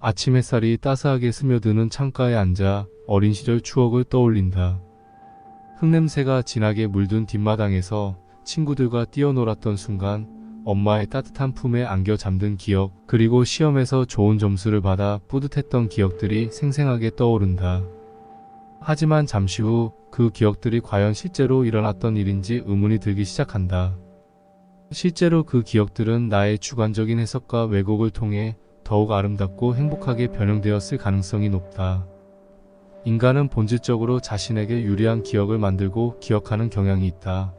아침 햇살이 따스하게 스며드는 창가에 앉아 어린 시절 추억을 떠올린다. 흙냄새가 진하게 물든 뒷마당에서 친구들과 뛰어놀았던 순간, 엄마의 따뜻한 품에 안겨 잠든 기억, 그리고 시험에서 좋은 점수를 받아 뿌듯했던 기억들이 생생하게 떠오른다. 하지만 잠시 후 그 기억들이 과연 실제로 일어났던 일인지 의문이 들기 시작한다. 실제로 그 기억들은 나의 주관적인 해석과 왜곡을 통해 더욱 아름답고 행복하게 변형되었을 가능성이 높다. 인간은 본질적으로 자신에게 유리한 기억을 만들고 기억하는 경향이 있다.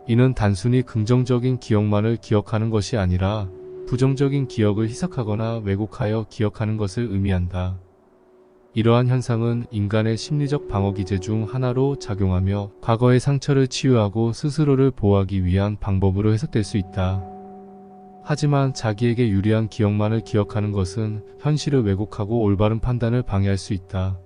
이는 단순히 긍정적인 기억만을 기억하는 것이 아니라 부정적인 기억을 희석하거나 왜곡하여 기억하는 것을 의미한다. 이러한 현상은 인간의 심리적 방어 기제 중 하나로 작용하며 과거의 상처를 치유하고 스스로를 보호하기 위한 방법으로 해석될 수 있다. 하지만 자기에게 유리한 기억만을 기억하는 것은 현실을 왜곡하고 올바른 판단을 방해할 수 있다.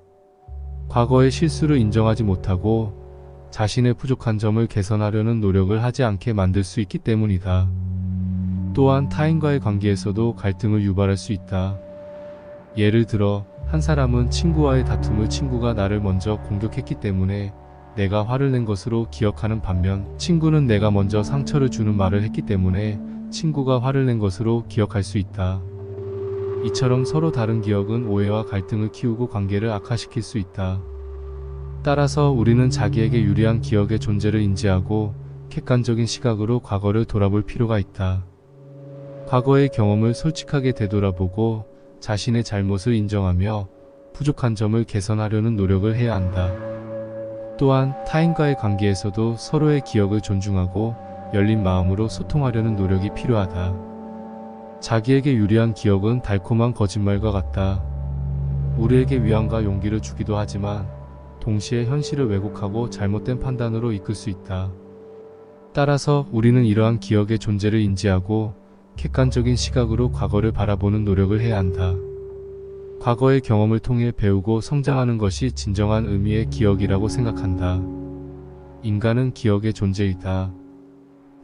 과거의 실수를 인정하지 못하고 자신의 부족한 점을 개선하려는 노력을 하지 않게 만들 수 있기 때문이다. 또한 타인과의 관계에서도 갈등을 유발할 수 있다. 예를 들어 한 사람은 친구와의 다툼을 친구가 나를 먼저 공격했기 때문에 내가 화를 낸 것으로 기억하는 반면, 친구는 내가 먼저 상처를 주는 말을 했기 때문에 친구가 화를 낸 것으로 기억할 수 있다. 이처럼 서로 다른 기억은 오해와 갈등을 키우고 관계를 악화시킬 수 있다. 따라서 우리는 자기에게 유리한 기억의 존재를 인지하고 객관적인 시각으로 과거를 돌아볼 필요가 있다. 과거의 경험을 솔직하게 되돌아보고 자신의 잘못을 인정하며 부족한 점을 개선하려는 노력을 해야 한다. 또한 타인과의 관계에서도 서로의 기억을 존중하고 열린 마음으로 소통하려는 노력이 필요하다. 자기에게 유리한 기억은 달콤한 거짓말과 같다. 우리에게 위안과 용기를 주기도 하지만 동시에 현실을 왜곡하고 잘못된 판단으로 이끌 수 있다. 따라서 우리는 이러한 기억의 존재를 인지하고 객관적인 시각으로 과거를 바라보는 노력을 해야 한다. 과거의 경험을 통해 배우고 성장하는 것이 진정한 의미의 기억이라고 생각한다. 인간은 기억의 존재이다.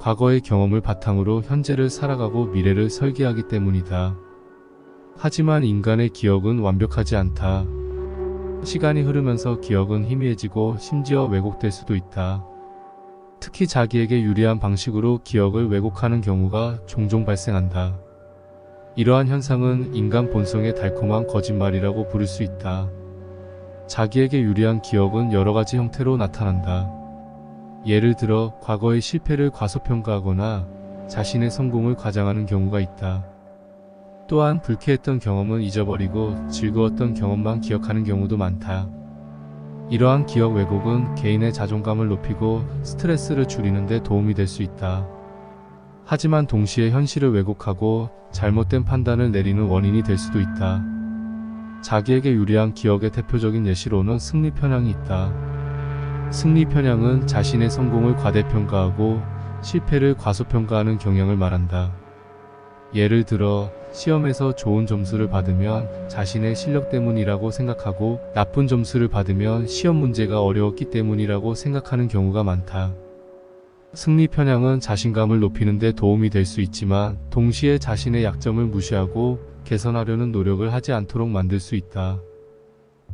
과거의 경험을 바탕으로 현재를 살아가고 미래를 설계하기 때문이다. 하지만 인간의 기억은 완벽하지 않다. 시간이 흐르면서 기억은 희미해지고 심지어 왜곡될 수도 있다. 특히 자기에게 유리한 방식으로 기억을 왜곡하는 경우가 종종 발생한다. 이러한 현상은 인간 본성의 달콤한 거짓말이라고 부를 수 있다. 자기에게 유리한 기억은 여러 가지 형태로 나타난다. 예를 들어 과거의 실패를 과소평가하거나 자신의 성공을 과장하는 경우가 있다. 또한 불쾌했던 경험은 잊어버리고 즐거웠던 경험만 기억하는 경우도 많다. 이러한 기억 왜곡은 개인의 자존감을 높이고 스트레스를 줄이는 데 도움이 될 수 있다. 하지만 동시에 현실을 왜곡하고 잘못된 판단을 내리는 원인이 될 수도 있다. 자기에게 유리한 기억의 대표적인 예시로는 승리 편향이 있다. 승리 편향은 자신의 성공을 과대평가하고 실패를 과소평가하는 경향을 말한다. 예를 들어 시험에서 좋은 점수를 받으면 자신의 실력 때문이라고 생각하고 나쁜 점수를 받으면 시험 문제가 어려웠기 때문이라고 생각하는 경우가 많다. 승리 편향은 자신감을 높이는 데 도움이 될 수 있지만 동시에 자신의 약점을 무시하고 개선하려는 노력을 하지 않도록 만들 수 있다.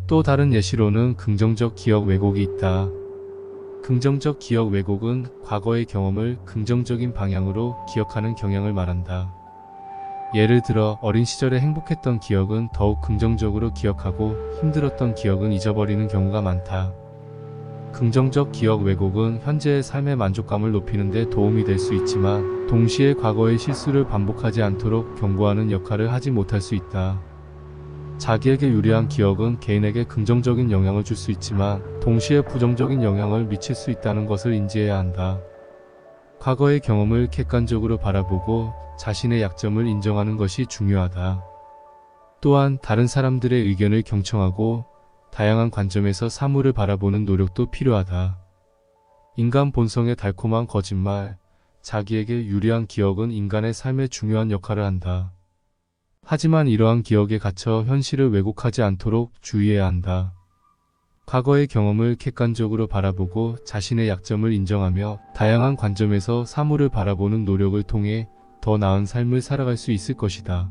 또 다른 예시로는 긍정적 기억 왜곡이 있다. 긍정적 기억 왜곡은 과거의 경험을 긍정적인 방향으로 기억하는 경향을 말한다. 예를 들어 어린 시절에 행복했던 기억은 더욱 긍정적으로 기억하고 힘들었던 기억은 잊어버리는 경우가 많다. 긍정적 기억 왜곡은 현재의 삶의 만족감을 높이는 데 도움이 될 수 있지만 동시에 과거의 실수를 반복하지 않도록 경고하는 역할을 하지 못할 수 있다. 자기에게 유리한 기억은 개인에게 긍정적인 영향을 줄 수 있지만 동시에 부정적인 영향을 미칠 수 있다는 것을 인지해야 한다. 과거의 경험을 객관적으로 바라보고 자신의 약점을 인정하는 것이 중요하다. 또한 다른 사람들의 의견을 경청하고 다양한 관점에서 사물을 바라보는 노력도 필요하다. 인간 본성의 달콤한 거짓말, 자기에게 유리한 기억은 인간의 삶에 중요한 역할을 한다. 하지만 이러한 기억에 갇혀 현실을 왜곡하지 않도록 주의해야 한다. 과거의 경험을 객관적으로 바라보고 자신의 약점을 인정하며 다양한 관점에서 사물을 바라보는 노력을 통해 더 나은 삶을 살아갈 수 있을 것이다.